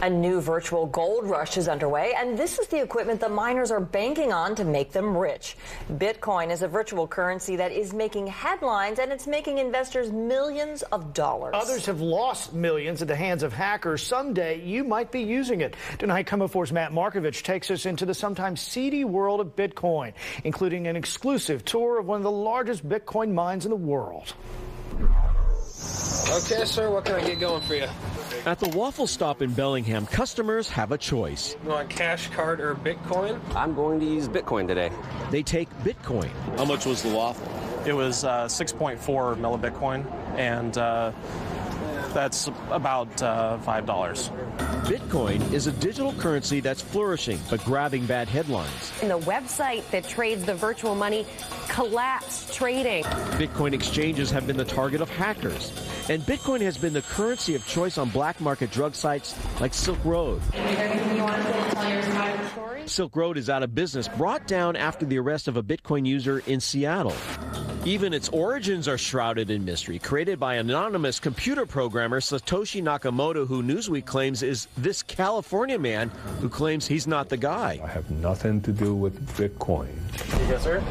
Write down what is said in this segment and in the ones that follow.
A new virtual gold rush is underway, and this is the equipment the miners are banking on to make them rich. Bitcoin is a virtual currency that is making headlines, and it's making investors millions of dollars. Others have lost millions at the hands of hackers. Someday you might be using it. Tonight, mp4's Matt Markovich takes us into the sometimes seedy world of Bitcoin, including an exclusive tour of one of the largest Bitcoin mines in the world. Okay, sir, what can I get going for you? At the waffle stop in Bellingham, customers have a choice. You want cash card or Bitcoin? I'm going to use Bitcoin today. They take Bitcoin. How much was the waffle? It was 6.4 millibitcoin, and that's about $5. Bitcoin is a digital currency that's flourishing, but grabbing bad headlines. And the website that trades the virtual money collapsed trading. Bitcoin exchanges have been the target of hackers. And Bitcoin has been the currency of choice on black market drug sites like Silk Road. Silk Road is out of business, brought down after the arrest of a Bitcoin user in Seattle. Even its origins are shrouded in mystery, created by anonymous computer programmer Satoshi Nakamoto, who Newsweek claims is this California man who claims he's not the guy. I have nothing to do with Bitcoin. Yes, sir.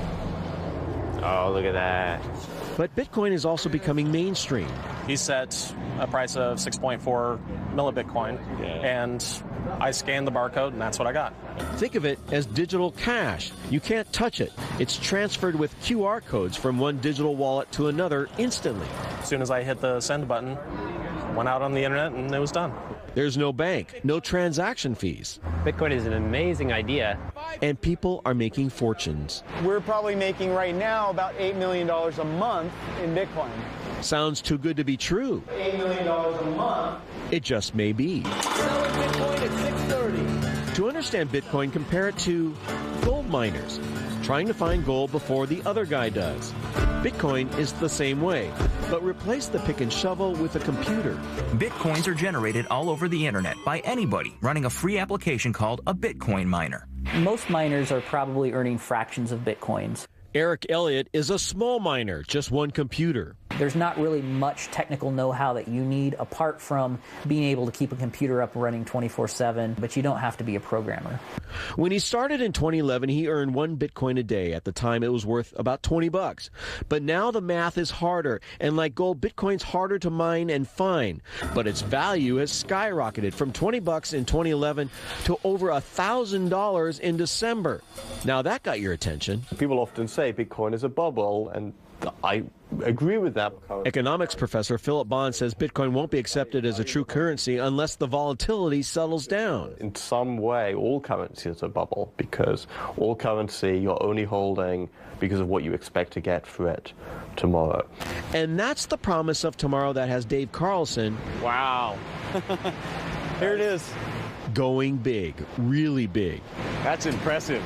Oh, look at that. But Bitcoin is also becoming mainstream. He set a price of 6.4 millibitcoin, and I scanned the barcode, and that's what I got. Think of it as digital cash. You can't touch it. It's transferred with QR codes from one digital wallet to another instantly. As soon as I hit the send button, went out on the internet, and it was done. There's no bank, no transaction fees. Bitcoin is an amazing idea. And people are making fortunes. We're probably making right now about $8 million a month in Bitcoin. Sounds too good to be true. $8 million a month. It just may be. Selling Bitcoin at 6:30. To understand Bitcoin, compare it to gold miners trying to find gold before the other guy does. Bitcoin is the same way, but replace the pick and shovel with a computer. Bitcoins are generated all over the internet by anybody running a free application called a Bitcoin miner. Most miners are probably earning fractions of Bitcoins. Eric Elliott is a small miner, just one computer. There's not really much technical know-how that you need apart from being able to keep a computer up running 24/7, but you don't have to be a programmer. When he started in 2011, he earned 1 Bitcoin a day. At the time, it was worth about $20. But now the math is harder, and like gold, Bitcoin's harder to mine and find. But its value has skyrocketed from $20 in 2011 to over $1,000 in December. Now that got your attention. People often say Bitcoin is a bubble, and I agree with that. Economics professor Philip Bond says Bitcoin won't be accepted as a true currency unless the volatility settles down. In some way, all currency is a bubble, because all currency you're only holding because of what you expect to get for it tomorrow. And that's the promise of tomorrow that has Dave Carlson. Wow. Here it is. Going big, really big. That's impressive.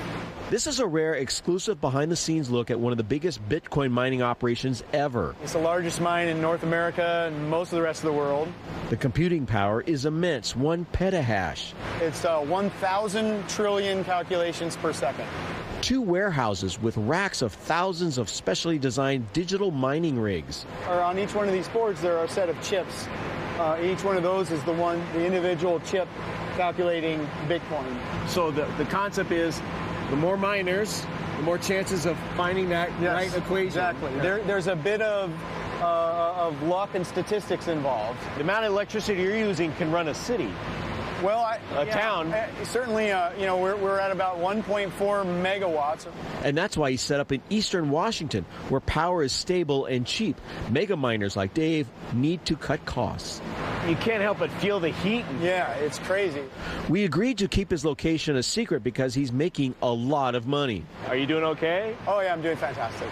This is a rare, exclusive, behind-the-scenes look at one of the biggest Bitcoin mining operations ever. It's the largest mine in North America and most of the rest of the world. The computing power is immense, 1 petahash. It's 1,000 trillion calculations per second. 2 warehouses with racks of thousands of specially designed digital mining rigs. On each one of these boards, there are a set of chips. Each one of those is the individual chip calculating Bitcoin. So the concept is, the more miners, the more chances of finding that right equation. Exactly. There's a bit of luck and statistics involved. The amount of electricity you're using can run a city. Well, town. Certainly, we're at about 1.4 megawatts. And that's why he's set up in eastern Washington, where power is stable and cheap. Mega miners like Dave need to cut costs. You can't help but feel the heat. Yeah, it's crazy. We agreed to keep his location a secret because he's making a lot of money. Are you doing okay? Oh, yeah, I'm doing fantastic.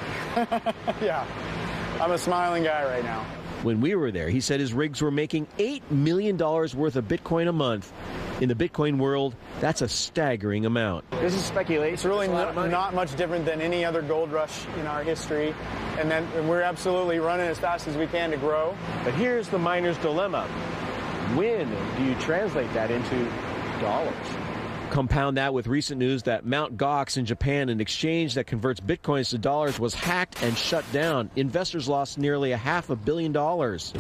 Yeah, I'm a smiling guy right now. When we were there, he said his rigs were making $8 million worth of Bitcoin a month. In the Bitcoin world, that's a staggering amount. This is speculation. It's really not much different than any other gold rush in our history. And we're absolutely running as fast as we can to grow. But here's the miner's dilemma. When do you translate that into dollars? Compound that with recent news that Mt. Gox in Japan, an exchange that converts bitcoins to dollars, was hacked and shut down. Investors lost nearly $500 million.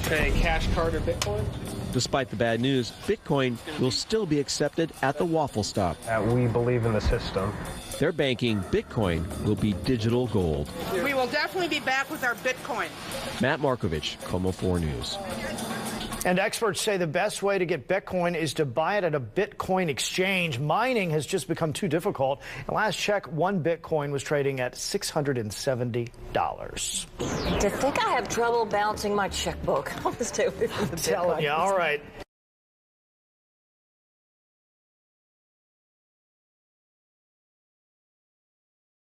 Pay cash card or Bitcoin? Despite the bad news, Bitcoin will still be accepted at the waffle stop. We believe in the system. They're banking Bitcoin will be digital gold. We will definitely be back with our Bitcoin. Matt Markovich, Como 4 News. And experts say the best way to get Bitcoin is to buy it at a Bitcoin exchange. Mining has just become too difficult. And last check, one Bitcoin was trading at $670. To think I have trouble balancing my checkbook. I'll stay away from the Bitcoin. Telling you, all right.